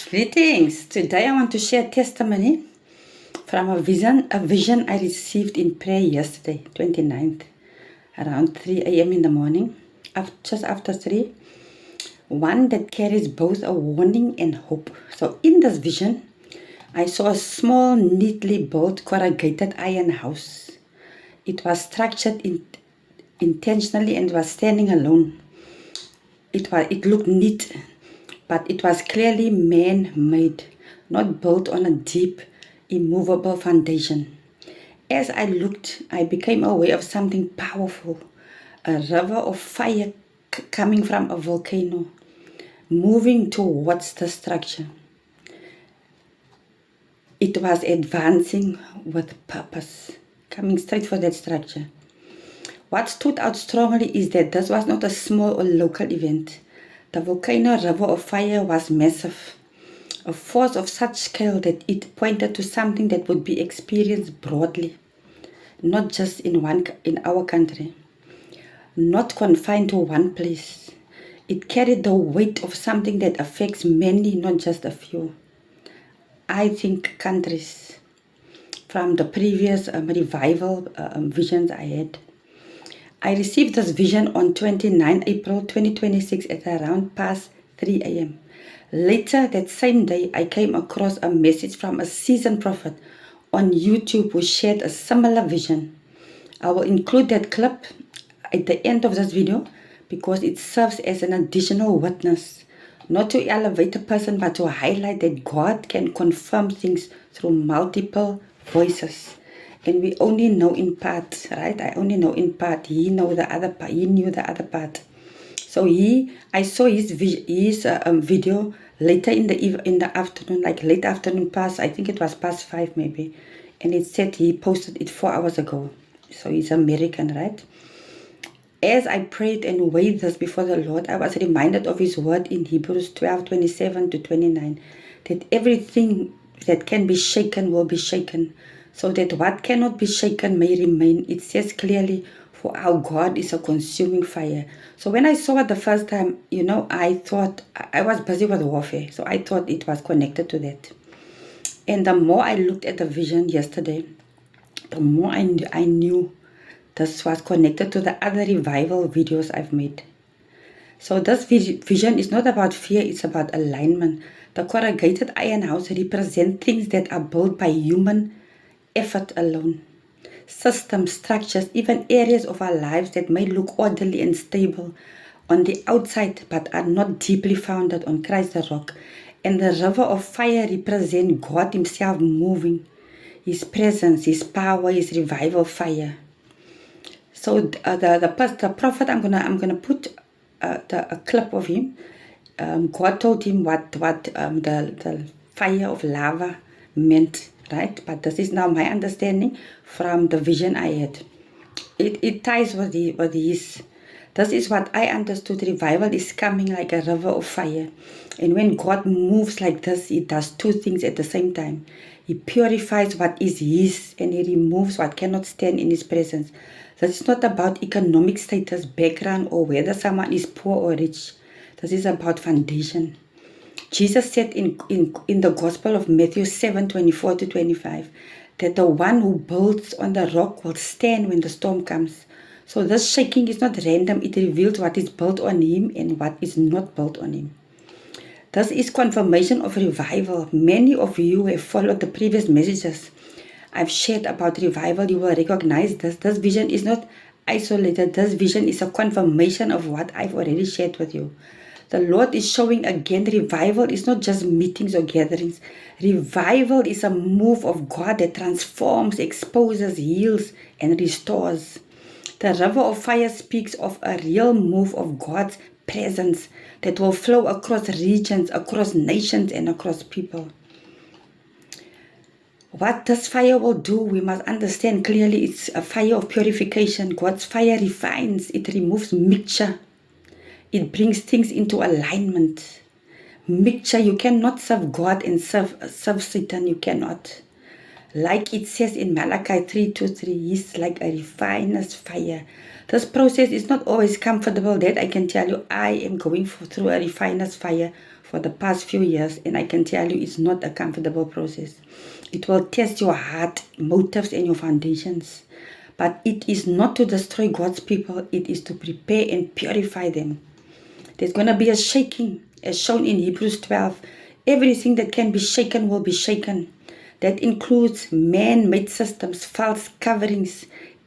Greetings. Today I want to share testimony from a vision I received in prayer yesterday, 29th, around 3 a.m. in the morning, just after 3. One that carries both a warning and hope. So in this vision, I saw a small, neatly built, corrugated iron house. It was structured intentionally and was standing alone. It looked neat, but it was clearly man-made, not built on a deep, immovable foundation. As I looked, I became aware of something powerful, a river of fire coming from a volcano, moving towards the structure. It was advancing with purpose, coming straight for that structure. What stood out strongly is that this was not a small or local event. The volcano river of fire was massive, a force of such scale that it pointed to something that would be experienced broadly, not just in our country, not confined to one place. It carried the weight of something that affects many, not just a few. I think countries, from the previous revival visions I had. I received this vision on 29 April 2026 at around past 3 a.m. Later that same day, I came across a message from a seasoned prophet on YouTube who shared a similar vision. I will include that clip at the end of this video because it serves as an additional witness, not to elevate a person but to highlight that God can confirm things through multiple voices. And we only know in part, right? I only know in part. He knew the other part. So I saw his video later in the afternoon, like late afternoon past. I think it was past 5 maybe, and it said he posted it 4 hours ago. So he's American, right? As I prayed and weighed this before the Lord, I was reminded of His word in Hebrews 12:27-29, that everything that can be shaken will be shaken, so that what cannot be shaken may remain. It says clearly, for our God is a consuming fire. So when I saw it the first time, I thought, I was busy with warfare, so I thought it was connected to that. And the more I looked at the vision yesterday, the more I knew this was connected to the other revival videos I've made. So this vision is not about fear, it's about alignment. The corrugated iron house represents things that are built by human effort alone. Systems, structures, even areas of our lives that may look orderly and stable on the outside but are not deeply founded on Christ the rock. And the river of fire represents God Himself moving, His presence, His power, His revival fire. So the prophet, I'm gonna put a clip of him. God told him what the fire of lava meant, right? But this is now my understanding from the vision I had. It ties with his. This is what I understood. Revival is coming like a river of fire. And when God moves like this, He does two things at the same time. He purifies what is His and He removes what cannot stand in His presence. This is not about economic status, background, or whether someone is poor or rich. This is about foundation. Jesus said in the Gospel of Matthew 7:24-25 that the one who builds on the rock will stand when the storm comes. So this shaking is not random. It reveals what is built on Him and what is not built on Him. This is confirmation of revival. Many of you who have followed the previous messages I've shared about revival, you will recognize this. This vision is not isolated. This vision is a confirmation of what I've already shared with you. The Lord is showing again, revival is not just meetings or gatherings. Revival is a move of God that transforms, exposes, heals, and restores. The river of fire speaks of a real move of God's presence that will flow across regions, across nations, and across people. What this fire will do, we must understand clearly. It's a fire of purification. God's fire refines, it removes mixture. It brings things into alignment. Mixture, you cannot serve God and serve Satan, you cannot. Like it says in Malachi 3:2-3, He's like a refiner's fire. This process is not always comfortable, that I can tell you. I am going through a refiner's fire for the past few years, and I can tell you it's not a comfortable process. It will test your heart, motives, and your foundations. But it is not to destroy God's people, it is to prepare and purify them. There's going to be a shaking, as shown in Hebrews 12. Everything that can be shaken will be shaken. That includes man-made systems, false coverings,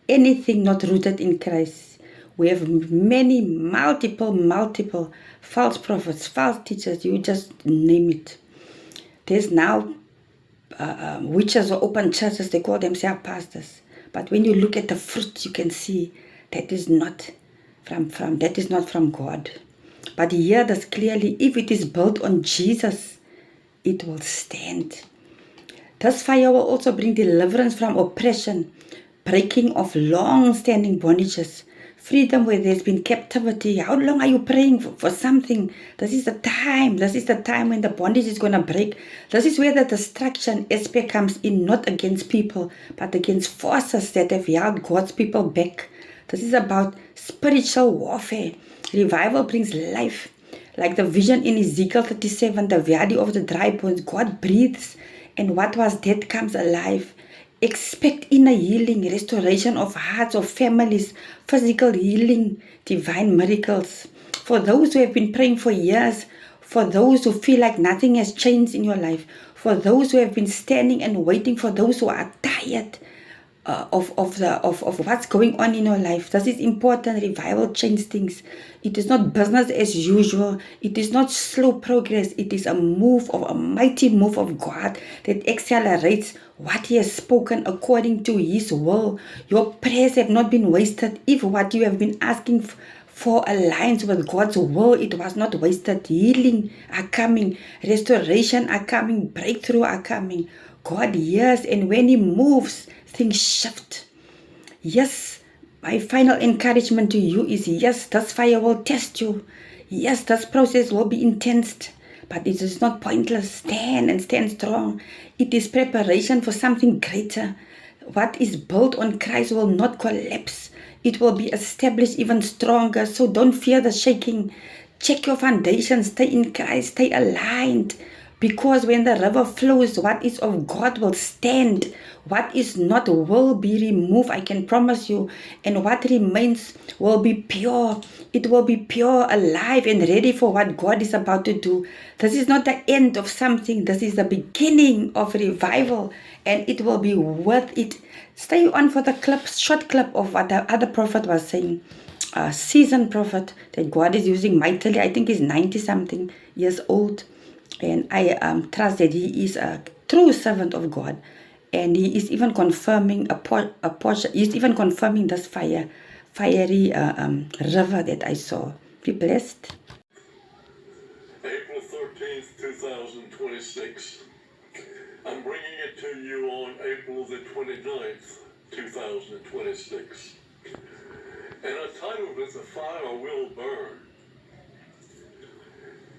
anything not rooted in Christ. We have many, multiple false prophets, false teachers, you just name it. There's now witches or open churches, they call themselves pastors. But when you look at the fruit, you can see that is not from God. But hear this clearly, if it is built on Jesus, it will stand. This fire will also bring deliverance from oppression, breaking of long-standing bondages, freedom where there's been captivity. How long are you praying for something? This is the time. This is the time when the bondage is going to break. This is where the destruction aspect comes in, not against people, but against forces that have held God's people back. This is about spiritual warfare. Revival brings life. Like the vision in Ezekiel 37, the valley of the dry bones, God breathes, and what was dead comes alive. Expect inner healing, restoration of hearts, of families, physical healing, divine miracles. For those who have been praying for years, for those who feel like nothing has changed in your life, for those who have been standing and waiting, for those who are tired of what's going on in your life. This is important. Revival changes things. It is not business as usual. It is not slow progress. It is a mighty move of God that accelerates what He has spoken according to His will. Your prayers have not been wasted. If what you have been asking for aligns with God's will, it was not wasted. Healing are coming. Restoration are coming. Breakthrough are coming. God hears, and when He moves, things shift. Yes, my final encouragement to you is, yes, this fire will test you. Yes, this process will be intense, but it is not pointless. Stand and stand strong. It is preparation for something greater. What is built on Christ will not collapse. It will be established even stronger. So don't fear the shaking. Check your foundation. Stay in Christ. Stay aligned. Because when the river flows, what is of God will stand. What is not will be removed, I can promise you. And what remains will be pure. It will be pure, alive, and ready for what God is about to do. This is not the end of something. This is the beginning of revival. And it will be worth it. Stay on for the short clip of what the other prophet was saying. A seasoned prophet that God is using mightily. I think he's 90-something years old. And I trust that he is a true servant of God. And he is even confirming he's even confirming this fiery river that I saw. Be blessed. April 13th, 2026. I'm bringing it to you on April the 29th, 2026. And I titled it, "The Fire Will Burn."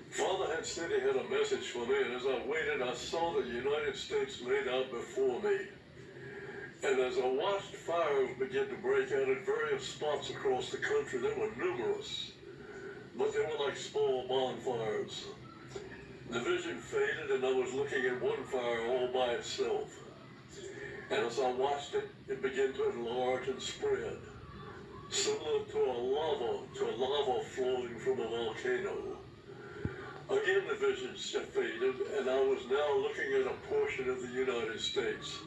Father had said he had a message for me, and as I waited, I saw the United States laid out before me. And as I watched fires begin to break out at various spots across the country, they were numerous, but they were like small bonfires. The vision faded, and I was looking at one fire all by itself. And as I watched it, it began to enlarge and spread, similar to lava flowing from a volcano. Again, the vision faded, and I was now looking at a portion of the United States,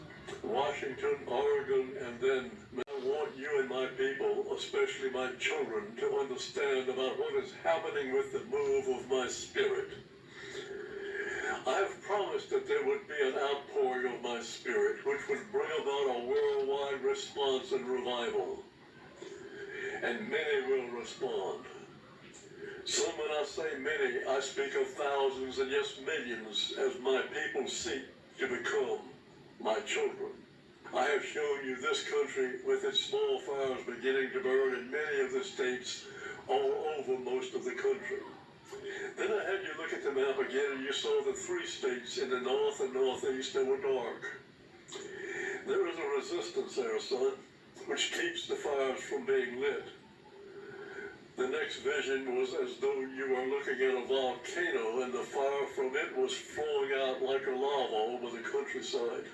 Washington, Oregon, and then I want you and my people, especially my children, to understand about what is happening with the move of my spirit. I have promised that there would be an outpouring of my spirit, which would bring about a worldwide response and revival. And many will respond. Some, when I say many, I speak of thousands and yes, millions, as my people seek to become my children. I have shown you this country with its small fires beginning to burn in many of the states all over most of the country. Then I had you look at the map again, and you saw the 3 states in the north and northeast that were dark. There is a resistance there, son, which keeps the fires from being lit. The next vision was as though you were looking at a volcano and the fire from it was flowing out like a lava over the countryside.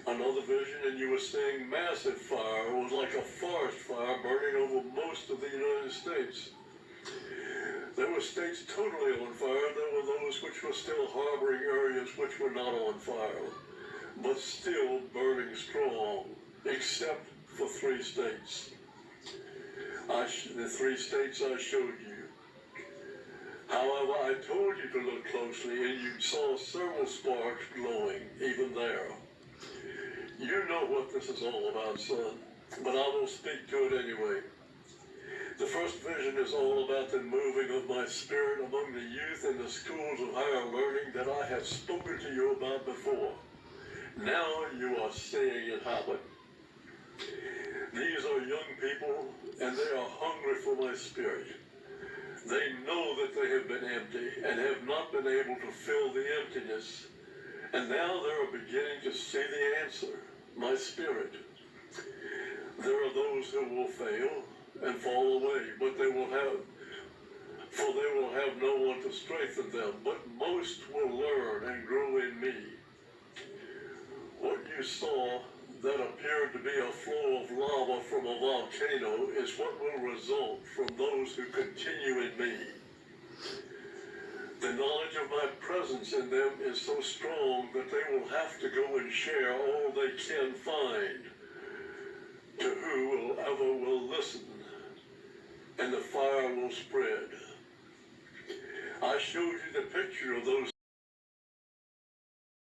Another vision, and you were seeing massive fire. It was like a forest fire burning over most of the United States. There were states totally on fire. There were those which were still harboring areas which were not on fire, but still burning strong, except for 3 states. The 3 states I showed you. However, I told you to look closely, and you saw several sparks glowing, even there. You know what this is all about, son, but I will speak to it anyway. The first vision is all about the moving of my spirit among the youth in the schools of higher learning that I have spoken to you about before. Now you are seeing it happen. These are young people, and they are hungry for my spirit. They know that they have been empty and have not been able to fill the emptiness. And now they are beginning to see the answer, my spirit. There are those who will fail and fall away, but they will have no one to strengthen them. But most will learn and grow in me. What you saw that appeared to be a flow of lava from a volcano is what will result from those who continue in me. The knowledge of my presence in them is so strong that they will have to go and share all they can find to whoever will listen, and the fire will spread. I showed you the picture of those